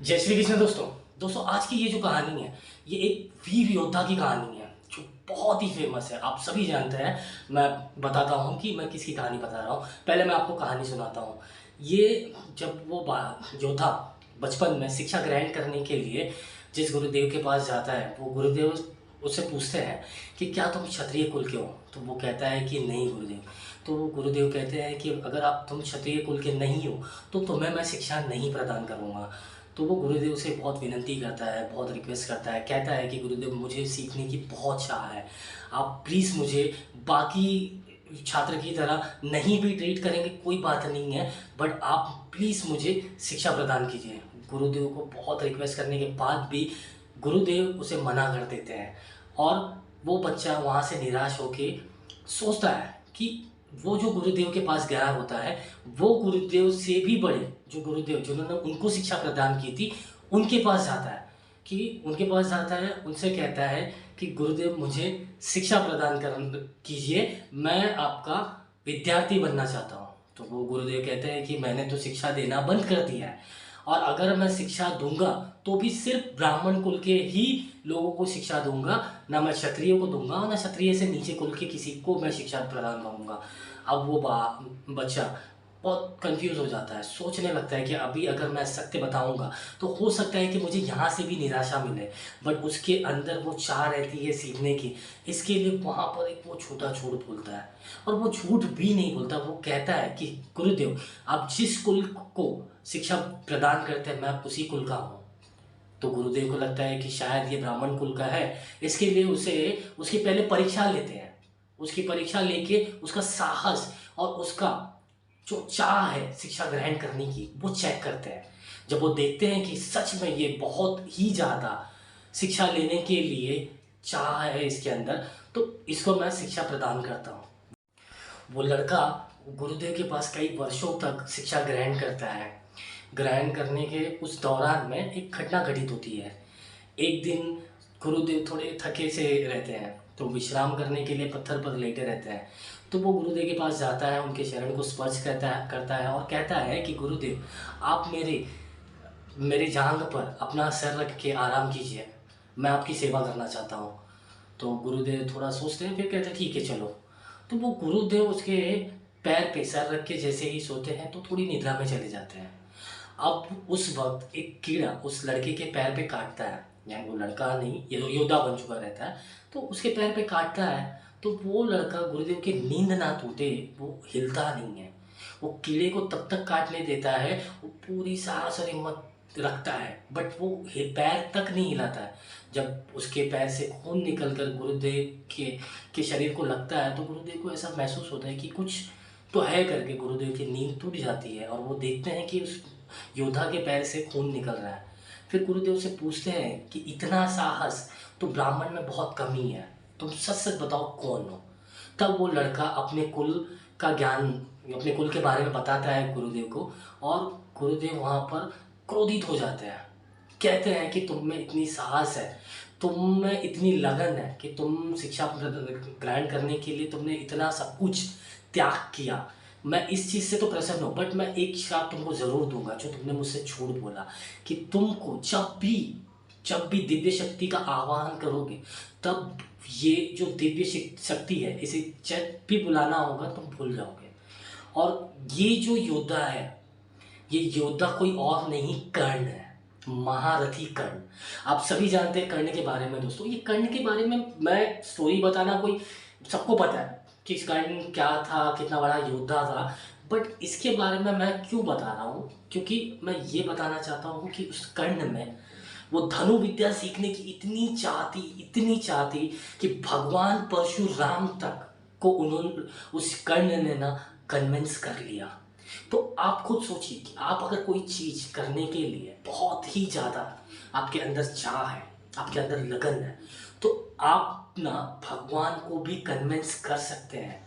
जय श्री कृष्ण दोस्तों। आज की ये जो कहानी है, ये एक वीर योद्धा की कहानी है जो बहुत ही फेमस है। आप सभी जानते हैं। मैं बताता हूँ कि मैं किसकी कहानी बता रहा हूँ। पहले मैं आपको कहानी सुनाता हूँ। ये जब वो योद्धा बचपन में शिक्षा ग्रहण करने के लिए जिस गुरुदेव के पास जाता है, वो गुरुदेव उससे पूछते हैं कि क्या तुम क्षत्रिय कुल के हो? तो वो कहता है कि नहीं गुरुदेव। तो वो गुरुदेव कहते हैं कि अगर आप तुम क्षत्रिय कुल के नहीं हो तो तुम्हें मैं शिक्षा नहीं प्रदान करूँगा। तो वो गुरुदेव से बहुत विनती करता है, बहुत रिक्वेस्ट करता है, कहता है कि गुरुदेव मुझे सीखने की बहुत चाह है, आप प्लीज़ मुझे बाकी छात्र की तरह नहीं भी ट्रीट करेंगे कोई बात नहीं है, बट आप प्लीज़ मुझे शिक्षा प्रदान कीजिए। गुरुदेव को बहुत रिक्वेस्ट करने के बाद भी गुरुदेव उसे मना कर देते हैं और वो बच्चा वहाँ से निराश होके सोचता है कि वो जो गुरुदेव के पास गया होता है, वो गुरुदेव से भी बड़े जो गुरुदेव जिन्होंने उनको शिक्षा प्रदान की थी, उनके पास जाता है। उनसे कहता है कि गुरुदेव मुझे शिक्षा प्रदान कर कीजिए, मैं आपका विद्यार्थी बनना चाहता हूँ। तो वो गुरुदेव कहते हैं कि मैंने तो शिक्षा देना बंद कर दिया है और अगर मैं शिक्षा दूँगा तो भी सिर्फ़ ब्राह्मण कुल के ही लोगों को शिक्षा दूँगा, ना मैं क्षत्रिय को दूँगा और ना क्षत्रिय से नीचे कुल के किसी को मैं शिक्षा प्रदान करूँगा। अब वो बच्चा बहुत कन्फ्यूज़ हो जाता है, सोचने लगता है कि अभी अगर मैं सत्य बताऊँगा तो हो सकता है कि मुझे यहाँ से भी निराशा मिले। बट उसके अंदर वो चाह रहती है सीखने की, इसके लिए वहाँ पर एक वो छोटा झूठ बोलता है और वो झूठ भी नहीं बोलता, वो कहता है कि गुरुदेव आप जिस कुल को शिक्षा प्रदान करते हैं मैं उसी कुल का हूँ। तो गुरुदेव को लगता है कि शायद ये ब्राह्मण कुल का है, इसके लिए उसे उसकी पहले परीक्षा लेते हैं। उसकी परीक्षा लेके उसका साहस और उसका जो चाह है शिक्षा ग्रहण करने की, वो चेक करते हैं। जब वो देखते हैं कि सच में ये बहुत ही ज़्यादा शिक्षा लेने के लिए चाह है इसके अंदर, तो इसको मैं शिक्षा प्रदान करता हूँ। वो लड़का गुरुदेव के पास कई वर्षों तक शिक्षा ग्रहण करता है। ग्रहण करने के उस दौरान में एक घटना घटित होती है। एक दिन गुरुदेव थोड़े थके से रहते हैं, तो विश्राम करने के लिए पत्थर पर लेटे रहते हैं। तो वो गुरुदेव के पास जाता है, उनके चरण को स्पर्श करता है और कहता है कि गुरुदेव आप मेरे मेरे जांघ पर अपना सर रख के आराम कीजिए, मैं आपकी सेवा करना चाहता हूँ। तो गुरुदेव थोड़ा सोचते हैं, फिर कहते हैं ठीक है चलो। तो वो गुरुदेव उसके पैर पे सर रख के जैसे ही सोते हैं तो थोड़ी निद्रा में चले जाते हैं। अब उस वक्त एक कीड़ा उस लड़के के पैर पे काटता है, यानी वो लड़का नहीं, ये योद्धा बन चुका रहता है, तो उसके पैर पे काटता है। तो वो लड़का गुरुदेव की नींद ना टूटे वो हिलता नहीं है, वो कीड़े को तब तक काटने देता है, वो पूरी साहस और हिम्मत रखता है, बट वो पैर तक नहीं हिलाता है। जब उसके पैर से खून निकल कर गुरुदेव के शरीर को लगता है तो गुरुदेव को ऐसा महसूस होता है कि कुछ तो है करके गुरुदेव की नींद टूट जाती है और वो देखते हैं कि उस योद्धा के पैर से खून निकल रहा है। फिर गुरुदेव से पूछते हैं कि इतना साहस तो ब्राह्मण में बहुत कमी है, तुम सच सच बताओ कौन हो। तब वो लड़का अपने कुल का ज्ञान, अपने कुल के बारे में बताता है गुरुदेव को और गुरुदेव वहाँ पर क्रोधित हो जाते हैं। कहते हैं कि तुम में इतनी साहस है, तुम में इतनी लगन है कि तुम शिक्षा ग्रहण करने के लिए तुमने इतना सब कुछ त्याग किया। मैं इस चीज़ से तो प्रसन्न हूँ, बट मैं एक श्राप तुमको ज़रूर दूंगा जो तुमने मुझसे झूठ बोला कि तुमको जब भी दिव्य शक्ति का आह्वान करोगे तब ये जो दिव्य शक्ति है इसे जब भी बुलाना होगा तुम भूल जाओगे। और ये जो योद्धा है, ये योद्धा कोई और नहीं कर्ण है, महारथी कर्ण। आप सभी जानते हैं कर्ण के बारे में दोस्तों। ये कर्ण के बारे में मैं स्टोरी बताना, कोई सबको पता है कि कर्ण क्या था, कितना बड़ा योद्धा था, बट इसके बारे में मैं क्यों बता रहा हूँ, क्योंकि मैं ये बताना चाहता हूँ कि उस कर्ण में वो धनु विद्या सीखने की इतनी चाहती कि भगवान परशुराम तक को उन्होंने उस कर्ण ने ना कन्विंस कर लिया। तो आप खुद सोचिए कि आप अगर कोई चीज़ करने के लिए बहुत ही ज़्यादा आपके अंदर चाह है, आपके अंदर लगन है, तो आप ना भगवान को भी कन्विंस कर सकते हैं।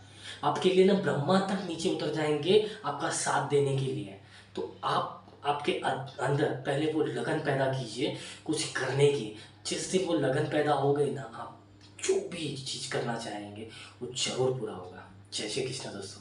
आपके लिए ना ब्रह्मा तक नीचे उतर जाएंगे आपका साथ देने के लिए। तो आप आपके अंदर पहले वो लगन पैदा कीजिए कुछ करने की। जिस दिन वो लगन पैदा हो गई ना, आप जो भी चीज़ करना चाहेंगे वो जरूर पूरा होगा। जय श्री कृष्ण दोस्तों।